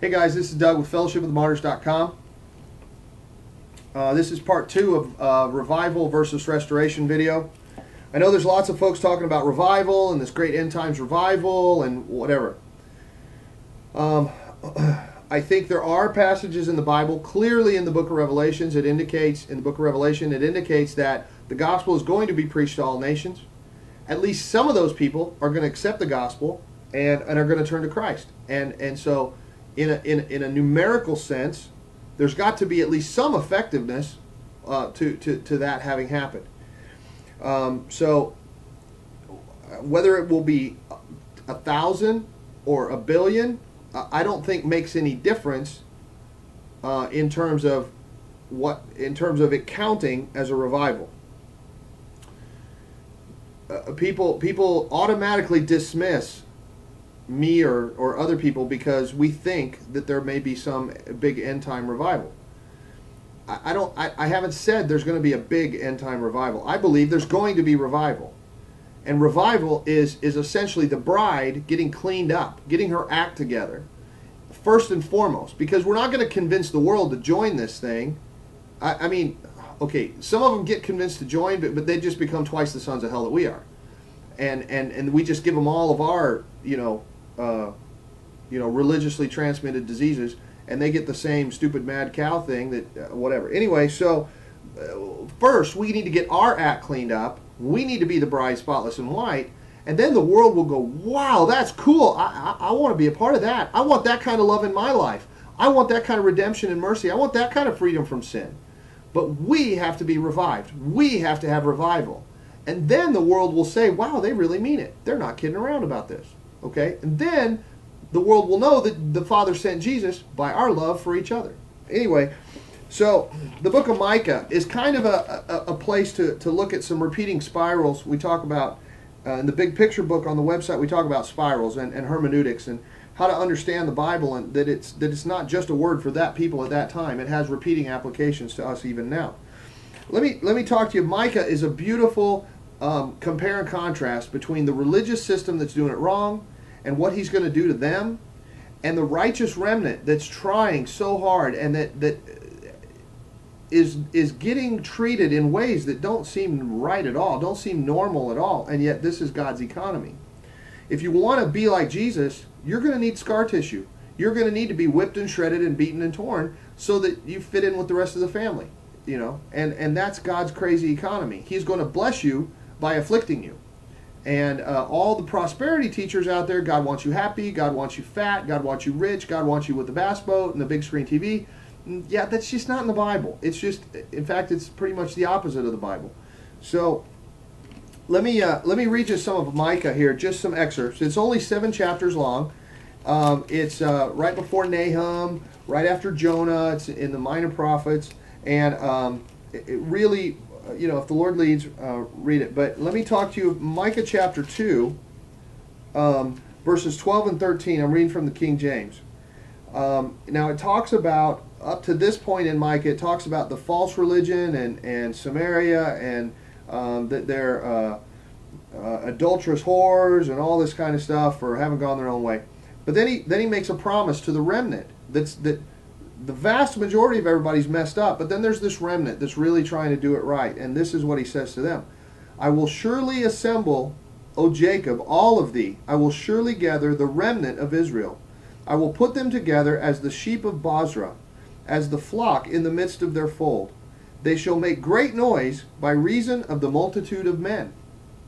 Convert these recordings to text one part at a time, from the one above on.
Hey guys, this is Doug with fellowshipofthemartyrs.com. This is part 2 of revival versus restoration video. I know there's lots of folks talking about revival and this great end times revival and whatever. I think there are passages in the Bible, clearly in the Book of Revelations, it indicates that the gospel is going to be preached to all nations. At least some of those people are going to accept the gospel and are going to turn to Christ. And so in a numerical sense, there's got to be at least some effectiveness to that having happened. So whether it will be 1,000 or 1 billion, I don't think makes any difference in terms of it counting as a revival. People automatically dismiss me or other people because we think that there may be some big end time revival. I haven't said there's going to be a big end time revival. I believe there's going to be revival. And revival is essentially the bride getting cleaned up, getting her act together, first and foremost, because we're not going to convince the world to join this thing. I mean, okay, some of them get convinced to join, but they just become twice the sons of hell that we are. And we just give them all of our, religiously transmitted diseases, and they get the same stupid mad cow thing that, whatever. Anyway, so first we need to get our act cleaned up. We need to be the bride spotless and white, and then the world will go, wow, that's cool. I want to be a part of that. I want that kind of love in my life. I want that kind of redemption and mercy. I want that kind of freedom from sin. But we have to be revived. We have to have revival. And then the world will say, wow, they really mean it. They're not kidding around about this. Okay? And then the world will know that the Father sent Jesus by our love for each other. Anyway, so the Book of Micah is kind of a place to look at some repeating spirals. We talk about, in the big picture book on the website, we talk about spirals and hermeneutics and how to understand the Bible, and that it's not just a word for that people at that time. It has repeating applications to us even now. Let me talk to you. Micah is a beautiful compare and contrast between the religious system that's doing it wrong and what he's going to do to them, and the righteous remnant that's trying so hard and that is getting treated in ways that don't seem right at all, don't seem normal at all, and yet this is God's economy. If you want to be like Jesus, you're going to need scar tissue. You're going to need to be whipped and shredded and beaten and torn so that you fit in with the rest of the family. And that's God's crazy economy. He's going to bless you by afflicting you. And all the prosperity teachers out there, God wants you happy, God wants you fat, God wants you rich, God wants you with the bass boat and the big screen TV. Yeah, that's just not in the Bible. It's just, in fact, it's pretty much the opposite of the Bible. So let me read you some of Micah here, just some excerpts. It's only 7 chapters long. It's right before Nahum, right after Jonah. It's in the minor prophets, and it really, if the Lord leads, read it. But let me talk to you, Micah chapter 2, verses 12 and 13. I'm reading from the King James. Now it talks about, up to this point in Micah, it talks about the false religion and Samaria and that they're adulterous whores and all this kind of stuff, or haven't gone their own way. But then he makes a promise to the remnant that the vast majority of everybody's messed up, but then there's this remnant that's really trying to do it right, and this is what he says to them. I will surely assemble, O Jacob, all of thee. I will surely gather the remnant of Israel. I will put them together as the sheep of Bozrah, as the flock in the midst of their fold. They shall make great noise by reason of the multitude of men.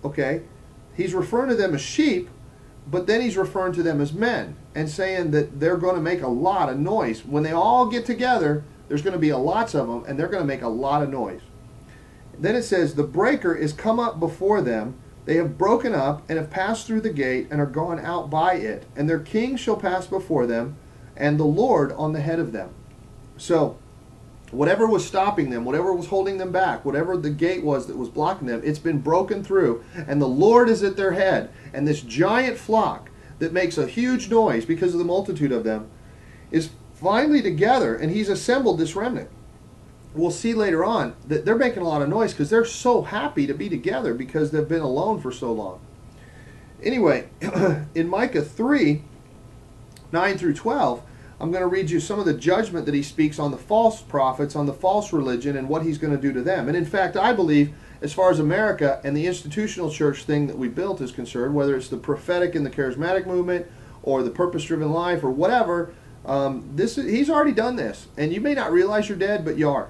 Okay? He's referring to them as sheep, but then he's referring to them as men and saying that they're going to make a lot of noise. When they all get together, there's going to be lots of them, and they're going to make a lot of noise. Then it says, the breaker is come up before them. They have broken up and have passed through the gate and are gone out by it. And their king shall pass before them, and the Lord on the head of them. So whatever was stopping them, whatever was holding them back, whatever the gate was that was blocking them, it's been broken through, and the Lord is at their head. And this giant flock that makes a huge noise because of the multitude of them is finally together, and he's assembled this remnant. We'll see later on that they're making a lot of noise because they're so happy to be together because they've been alone for so long. Anyway, in Micah 3, 9 through 12, I'm going to read you some of the judgment that he speaks on the false prophets, on the false religion, and what he's going to do to them. And in fact, I believe, as far as America and the institutional church thing that we built is concerned, whether it's the prophetic and the charismatic movement or the purpose-driven life or whatever, he's already done this. And you may not realize you're dead, but you are.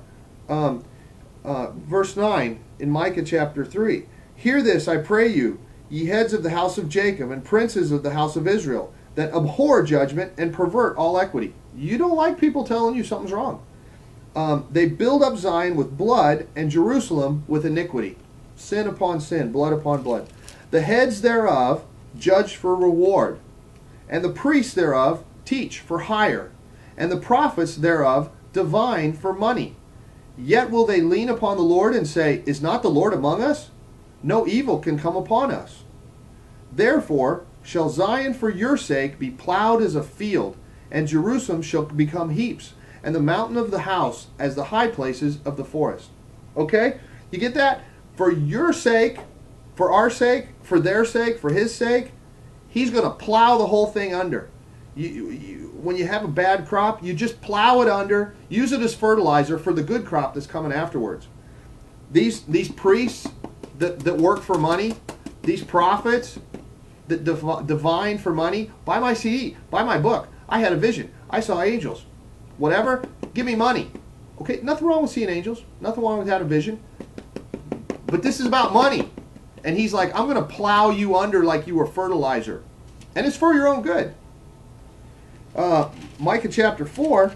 Verse 9 in Micah chapter 3. Hear this, I pray you, ye heads of the house of Jacob and princes of the house of Israel, that abhor judgment and pervert all equity. You don't like people telling you something's wrong. They build up Zion with blood and Jerusalem with iniquity. Sin upon sin, blood upon blood. The heads thereof judge for reward, and the priests thereof teach for hire, and the prophets thereof divine for money. Yet will they lean upon the Lord and say, is not the Lord among us? No evil can come upon us. Therefore shall Zion for your sake be plowed as a field, and Jerusalem shall become heaps, and the mountain of the house as the high places of the forest. Okay? You get that? For your sake, for our sake, for their sake, for his sake, he's going to plow the whole thing under. When you have a bad crop, you just plow it under, use it as fertilizer for the good crop that's coming afterwards. These priests that work for money, these prophets that divine for money, buy my CD, buy my book. I had a vision. I saw angels. Whatever, give me money. Okay, nothing wrong with seeing angels. Nothing wrong with having a vision. But this is about money. And he's like, I'm going to plow you under like you were fertilizer. And it's for your own good. Micah chapter 4.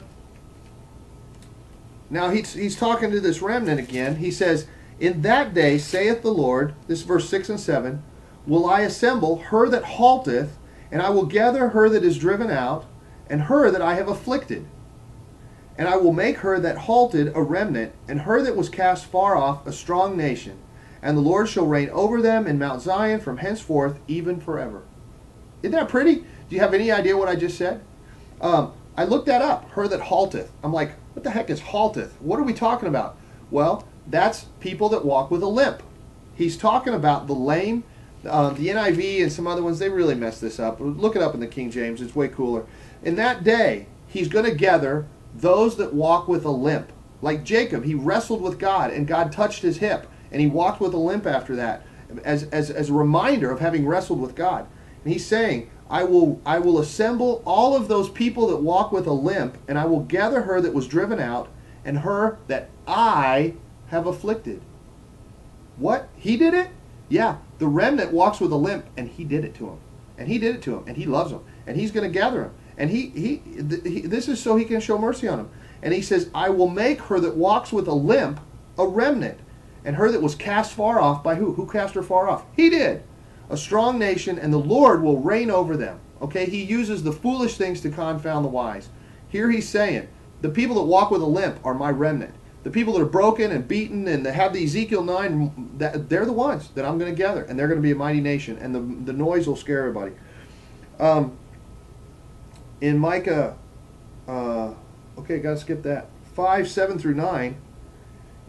Now he's talking to this remnant again. He says, in that day, saith the Lord, this is verse 6 and 7, will I assemble her that halteth, and I will gather her that is driven out, and her that I have afflicted. And I will make her that halted a remnant, and her that was cast far off a strong nation. And the Lord shall reign over them in Mount Zion from henceforth, even forever. Isn't that pretty? Do you have any idea what I just said? I looked that up, her that halteth. I'm like, what the heck is halteth? What are we talking about? Well, that's people that walk with a limp. He's talking about the lame. The NIV and some other ones, they really messed this up. Look it up in the King James. It's way cooler. In that day, he's going to gather those that walk with a limp. Like Jacob, he wrestled with God, and God touched his hip, and he walked with a limp after that, as a reminder of having wrestled with God. And he's saying, I will assemble all of those people that walk with a limp, and I will gather her that was driven out, and her that I have afflicted. What? He did it? Yeah. The remnant walks with a limp, and he did it to him. And he did it to him, and he loves him. And he's going to gather him. And this is so he can show mercy on him. And he says, I will make her that walks with a limp a remnant. And her that was cast far off, by who? Who cast her far off? He did. A strong nation, and the Lord will reign over them. Okay, he uses the foolish things to confound the wise. Here he's saying, the people that walk with a limp are my remnant. The people that are broken and beaten and that have the Ezekiel 9, they're the ones that I'm going to gather. And they're going to be a mighty nation. And the noise will scare everybody. In Micah, okay, got to skip that. 5, 7 through 9,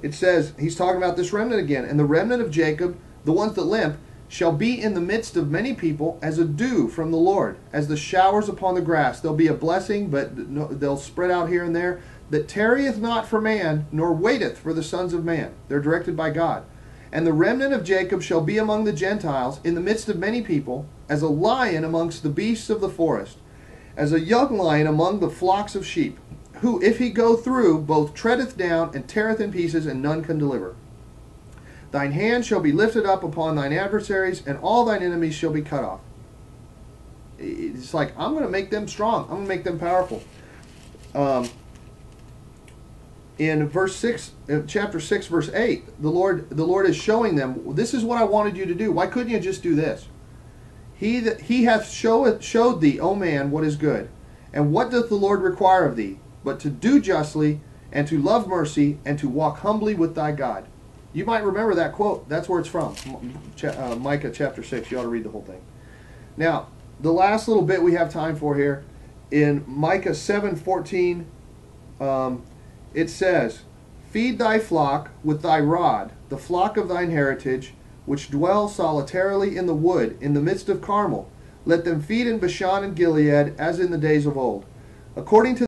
it says, he's talking about this remnant again. And the remnant of Jacob, the ones that limp, shall be in the midst of many people as a dew from the Lord, as the showers upon the grass. There'll be a blessing, but they'll spread out here and there, that tarrieth not for man, nor waiteth for the sons of man. They're directed by God. And the remnant of Jacob shall be among the Gentiles, in the midst of many people, as a lion amongst the beasts of the forest, as a young lion among the flocks of sheep, who, if he go through, both treadeth down and teareth in pieces, and none can deliver. Thine hand shall be lifted up upon thine adversaries, and all thine enemies shall be cut off. It's like, I'm going to make them strong. I'm going to make them powerful. In verse 6, chapter 6, verse 8, the Lord is showing them, this is what I wanted you to do. Why couldn't you just do this? He hath showed thee, O man, what is good. And what doth the Lord require of thee? But to do justly, and to love mercy, and to walk humbly with thy God. You might remember that quote. That's where it's from. Micah chapter 6. You ought to read the whole thing. Now, the last little bit we have time for here, in Micah 7:14, it says, Feed thy flock with thy rod, the flock of thine heritage, which dwell solitarily in the wood, in the midst of Carmel. Let them feed in Bashan and Gilead, as in the days of old. According to